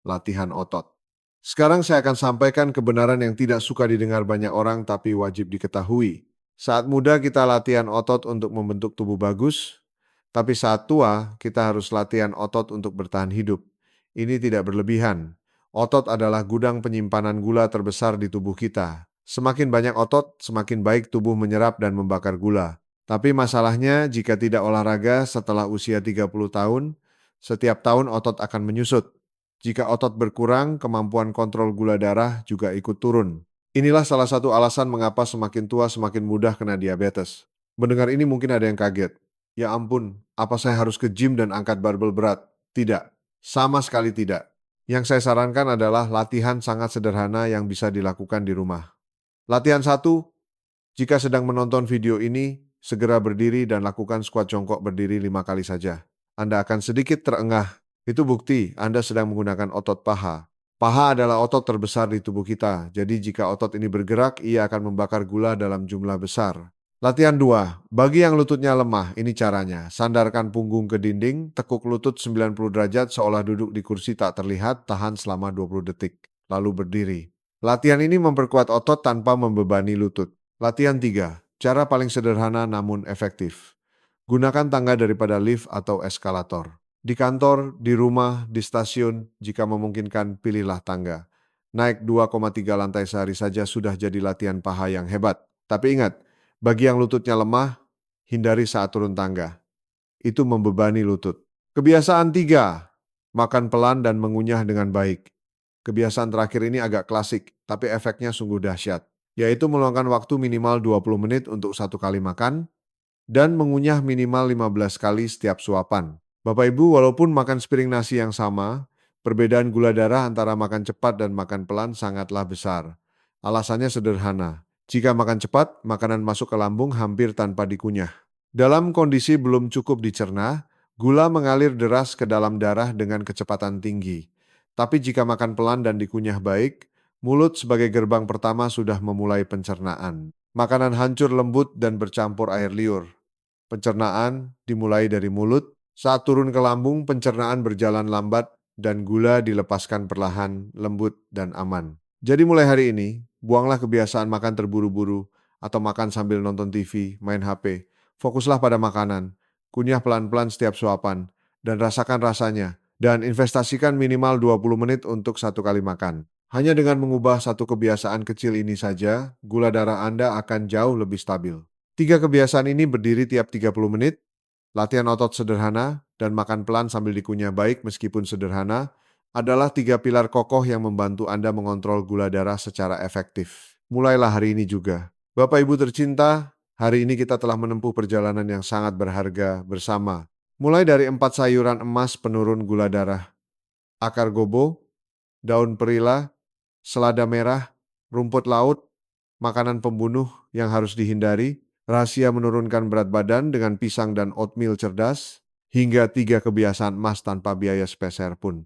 S1: Latihan otot. Sekarang saya akan sampaikan kebenaran yang tidak suka didengar banyak orang tapi wajib diketahui. Saat muda kita latihan otot untuk membentuk tubuh bagus, tapi saat tua kita harus latihan otot untuk bertahan hidup. Ini tidak berlebihan. Otot adalah gudang penyimpanan gula terbesar di tubuh kita. Semakin banyak otot, semakin baik tubuh menyerap dan membakar gula. Tapi masalahnya jika tidak olahraga setelah usia 30 tahun, setiap tahun otot akan menyusut. Jika otot berkurang, kemampuan kontrol gula darah juga ikut turun. Inilah salah satu alasan mengapa semakin tua semakin mudah kena diabetes. Mendengar ini mungkin ada yang kaget. Ya ampun, apa saya harus ke gym dan angkat barbel berat? Tidak, sama sekali tidak. Yang saya sarankan adalah latihan sangat sederhana yang bisa dilakukan di rumah. Latihan 1, jika sedang menonton video ini, segera berdiri dan lakukan squat jongkok berdiri 5 kali saja. Anda akan sedikit terengah. Itu bukti Anda sedang menggunakan otot paha. Paha adalah otot terbesar di tubuh kita, jadi jika otot ini bergerak, ia akan membakar gula dalam jumlah besar. Latihan 2, bagi yang lututnya lemah, ini caranya. Sandarkan punggung ke dinding, tekuk lutut 90 derajat seolah duduk di kursi tak terlihat, tahan selama 20 detik. Lalu berdiri. Latihan ini memperkuat otot tanpa membebani lutut. Latihan 3, cara paling sederhana namun efektif. Gunakan tangga daripada lift atau eskalator. Di kantor, di rumah, di stasiun, jika memungkinkan pilihlah tangga. Naik 2,3 lantai sehari saja sudah jadi latihan paha yang hebat. Tapi ingat, bagi yang lututnya lemah, hindari saat turun tangga. Itu membebani lutut. Kebiasaan 3, makan pelan dan mengunyah dengan baik. Kebiasaan terakhir ini agak klasik, tapi efeknya sungguh dahsyat, yaitu meluangkan waktu minimal 20 menit untuk satu kali makan dan mengunyah minimal 15 kali setiap suapan. Bapak Ibu, walaupun makan sepiring nasi yang sama, perbedaan gula darah antara makan cepat dan makan pelan sangatlah besar. Alasannya sederhana. Jika makan cepat, makanan masuk ke lambung hampir tanpa dikunyah. Dalam kondisi belum cukup dicerna, gula mengalir deras ke dalam darah dengan kecepatan tinggi. Tapi jika makan pelan dan dikunyah baik, mulut sebagai gerbang pertama sudah memulai pencernaan. Makanan hancur lembut dan bercampur air liur. Pencernaan dimulai dari mulut, saat turun ke lambung pencernaan berjalan lambat dan gula dilepaskan perlahan, lembut dan aman. Jadi mulai hari ini, buanglah kebiasaan makan terburu-buru atau makan sambil nonton TV, main HP. Fokuslah pada makanan, kunyah pelan-pelan setiap suapan, dan rasakan rasanya. Dan investasikan minimal 20 menit untuk satu kali makan. Hanya dengan mengubah satu kebiasaan kecil ini saja, gula darah Anda akan jauh lebih stabil. Tiga kebiasaan ini berdiri tiap 30 menit, latihan otot sederhana, dan makan pelan sambil dikunyah baik meskipun sederhana, adalah tiga pilar kokoh yang membantu Anda mengontrol gula darah secara efektif. Mulailah hari ini juga. Bapak Ibu tercinta, hari ini kita telah menempuh perjalanan yang sangat berharga bersama. Mulai dari 4 sayuran emas penurun gula darah, akar gobo, daun perila, selada merah, rumput laut, makanan pembunuh yang harus dihindari, rahasia menurunkan berat badan dengan pisang dan oatmeal cerdas, hingga 3 kebiasaan emas tanpa biaya sepeser pun.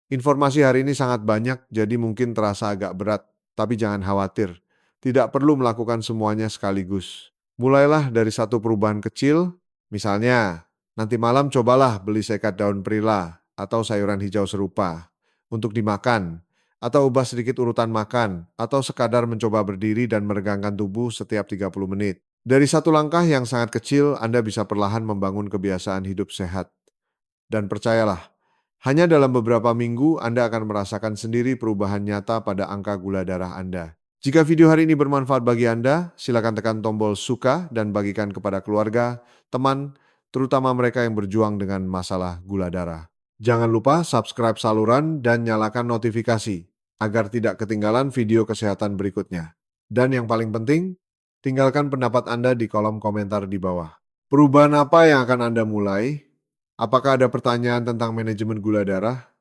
S1: Informasi hari ini sangat banyak, jadi mungkin terasa agak berat, tapi jangan khawatir. Tidak perlu melakukan semuanya sekaligus. Mulailah dari satu perubahan kecil, misalnya, nanti malam cobalah beli sekat daun perila atau sayuran hijau serupa untuk dimakan, atau ubah sedikit urutan makan, atau sekadar mencoba berdiri dan meregangkan tubuh setiap 30 menit. Dari satu langkah yang sangat kecil, Anda bisa perlahan membangun kebiasaan hidup sehat. Dan percayalah, hanya dalam beberapa minggu Anda akan merasakan sendiri perubahan nyata pada angka gula darah Anda. Jika video hari ini bermanfaat bagi Anda, silakan tekan tombol suka dan bagikan kepada keluarga, teman, terutama mereka yang berjuang dengan masalah gula darah. Jangan lupa subscribe saluran dan nyalakan notifikasi agar tidak ketinggalan video kesehatan berikutnya. Dan yang paling penting, tinggalkan pendapat Anda di kolom komentar di bawah. Perubahan apa yang akan Anda mulai? Apakah ada pertanyaan tentang manajemen gula darah?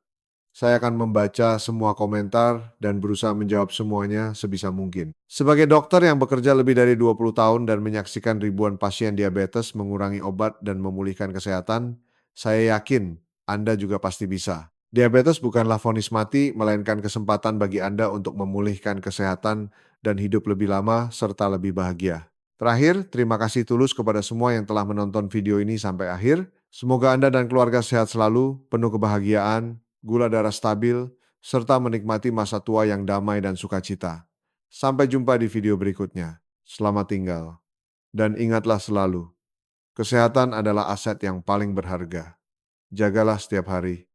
S1: Saya akan membaca semua komentar dan berusaha menjawab semuanya sebisa mungkin. Sebagai dokter yang bekerja lebih dari 20 tahun dan menyaksikan ribuan pasien diabetes mengurangi obat dan memulihkan kesehatan, saya yakin Anda juga pasti bisa. Diabetes bukanlah vonis mati, melainkan kesempatan bagi Anda untuk memulihkan kesehatan dan hidup lebih lama serta lebih bahagia. Terakhir, terima kasih tulus kepada semua yang telah menonton video ini sampai akhir. Semoga Anda dan keluarga sehat selalu, penuh kebahagiaan, gula darah stabil, serta menikmati masa tua yang damai dan sukacita. Sampai jumpa di video berikutnya. Selamat tinggal. Dan ingatlah selalu, kesehatan adalah aset yang paling berharga. Jagalah setiap hari.